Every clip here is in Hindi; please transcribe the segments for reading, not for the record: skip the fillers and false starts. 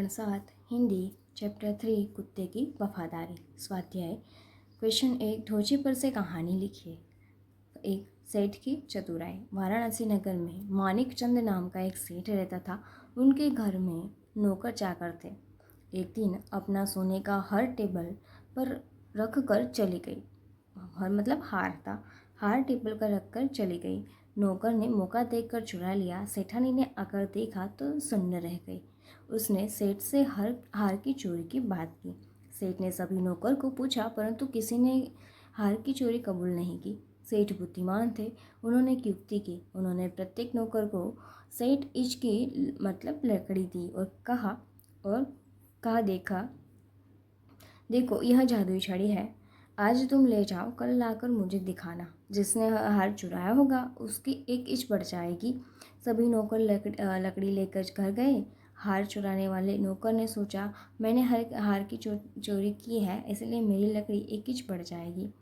प्रकरण 7 हिंदी चैप्टर 3 कुत्ते की वफादारी। स्वाध्याय क्वेश्चन 1 ढोची पर से कहानी लिखिए। 1 सेठ की चतुराई। वाराणसी नगर में मानिक चंद नाम का एक सेठ रहता था। उनके घर में नौकर चाकर थे। एक दिन अपना सोने का हार टेबल पर रख कर चली गई। हार मतलब हार था। हार टेबल पर रख कर चली गई। नौकर ने मौका देखकर चुरा लिया। सेठानी ने आकर देखा तो सुन्न रह गई। उसने सेठ से हार की चोरी की बात की। सेठ ने सभी नौकर को पूछा परंतु किसी ने हार की चोरी कबूल नहीं की। सेठ बुद्धिमान थे। उन्होंने एक युक्ति की। उन्होंने प्रत्येक नौकर को सेठ इंच की मतलब लकड़ी दी और कहा देखो यह जादुई छड़ी है। आज तुम ले जाओ, कल लाकर मुझे दिखाना। जिसने हार चुराया होगा उसकी एक इंच बढ़ जाएगी। सभी नौकर लकड़ी लेकर घर गए। हार चुराने वाले नौकर ने सोचा मैंने हार की चोरी की है इसलिए मेरी लकड़ी एक इंच बढ़ जाएगी,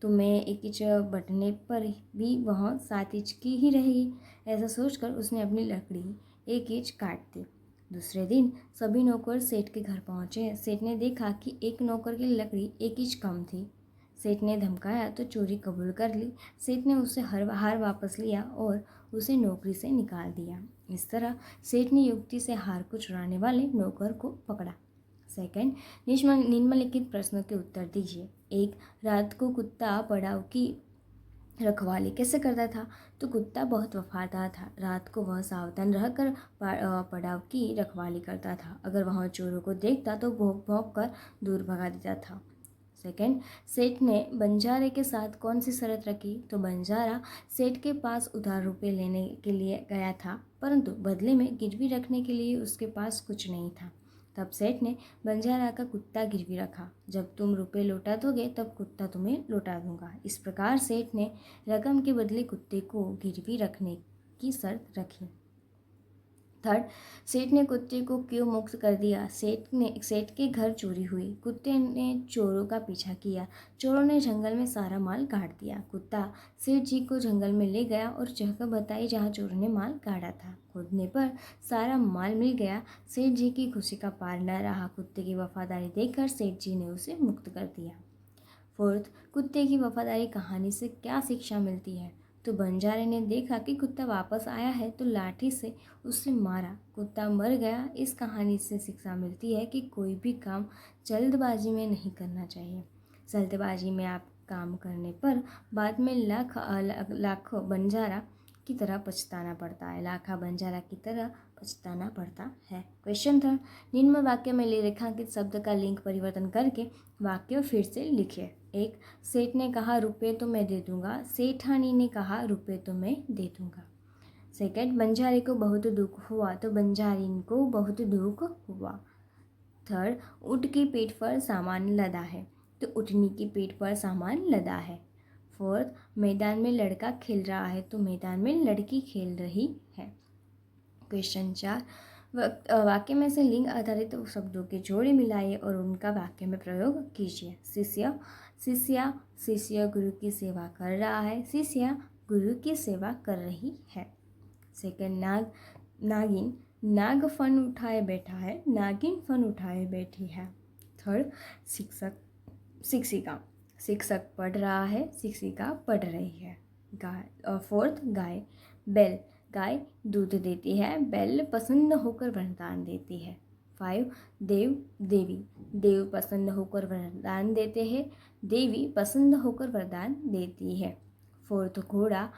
तो मैं एक इंच बढ़ने पर भी वह 7 इंच की ही रहेगी। ऐसा सोचकर उसने अपनी लकड़ी एक इंच काट दी। दूसरे दिन सभी नौकर सेठ के घर पहुंचे। सेठ ने देखा कि एक नौकर की लकड़ी एक इंच कम थी। सेठ ने धमकाया तो चोरी कबूल कर ली। सेठ ने उससे हार वापस लिया और उसे नौकरी से निकाल दिया। इस तरह सेठ ने युक्ति से हार को चुराने वाले नौकर को पकड़ा। सेकंड, निम्नलिखित प्रश्नों के उत्तर दीजिए। 1 रात को कुत्ता पड़ाव की रखवाली कैसे करता था? तो कुत्ता बहुत वफादार था। रात को वह सावधान रहकर पड़ाव की रखवाली करता था। अगर वह चोरों को देखता तो भौंक भौंक कर दूर भगा देता था। सेकंड, सेठ ने बंजारे के साथ कौन सी शर्त रखी? तो बंजारा सेठ के पास उधार रुपये लेने के लिए गया था, परंतु बदले में गिरवी रखने के लिए उसके पास कुछ नहीं था। तब सेठ ने बंजारा का कुत्ता गिरवी रखा। जब तुम रुपये लौटा दोगे तब कुत्ता तुम्हें लौटा दूंगा। इस प्रकार सेठ ने रकम के बदले कुत्ते को गिरवी रखने की शर्त रखी। थर्ड, सेठ ने कुत्ते को क्यों मुक्त कर दिया? सेठ के घर चोरी हुई। कुत्ते ने चोरों का पीछा किया। चोरों ने जंगल में सारा माल काट दिया। कुत्ता सेठ जी को जंगल में ले गया और जगह बताई जहाँ चोरों ने माल काटा था। खोदने पर सारा माल मिल गया। सेठ जी की खुशी का पार न रहा। कुत्ते की वफादारी देखकर सेठ जी ने उसे मुक्त कर दिया। फोर्थ, कुत्ते की वफादारी कहानी से क्या शिक्षा मिलती है? तो बंजारे ने देखा कि कुत्ता वापस आया है तो लाठी से उसे मारा। कुत्ता मर गया। इस कहानी से शिक्षा मिलती है कि कोई भी काम जल्दबाजी में नहीं करना चाहिए। जल्दबाजी में आप काम करने पर बाद में लाखों बंजारा की तरह पछताना पड़ता है। लाखा बंजारा की तरह पछताना पड़ता है। क्वेश्चन 3 निम्न वाक्य में रेखांकित शब्द का लिंग परिवर्तन करके वाक्य फिर से लिखिए। 1 सेठ ने कहा रुपये तो मैं दे दूंगा। सेठानी ने कहा रुपये तो मैं दे दूंगा। सेकंड, बंजारे को बहुत दुख हुआ तो बंजारिन को बहुत दुख हुआ। थर्ड, ऊँट की पीठ पर सामान लदा है तो ऊँटनी की पीठ पर सामान लदा है। फोर्थ, मैदान में लड़का खेल रहा है तो मैदान में लड़की खेल रही है। क्वेश्चन 4 वाक्य में से लिंग आधारित शब्दों के जोड़े मिलाइए और उनका वाक्य में प्रयोग कीजिए। शिष्य गुरु की सेवा कर रहा है। शिष्या गुरु की सेवा कर रही है। सेकंड, नागिन नाग फन उठाए बैठा है। नागिन फन उठाए बैठी है। थर्ड, शिक्षक पढ़ रहा है। शिक्षिका पढ़ रही है। फोर्थ, गाय बैल गाय दूध देती है। बैल पसंद होकर वरदान देती है। 5 देव पसंद होकर वरदान देते हैं। देवी पसंद होकर वरदान देती है। फोर्थ, घोड़ा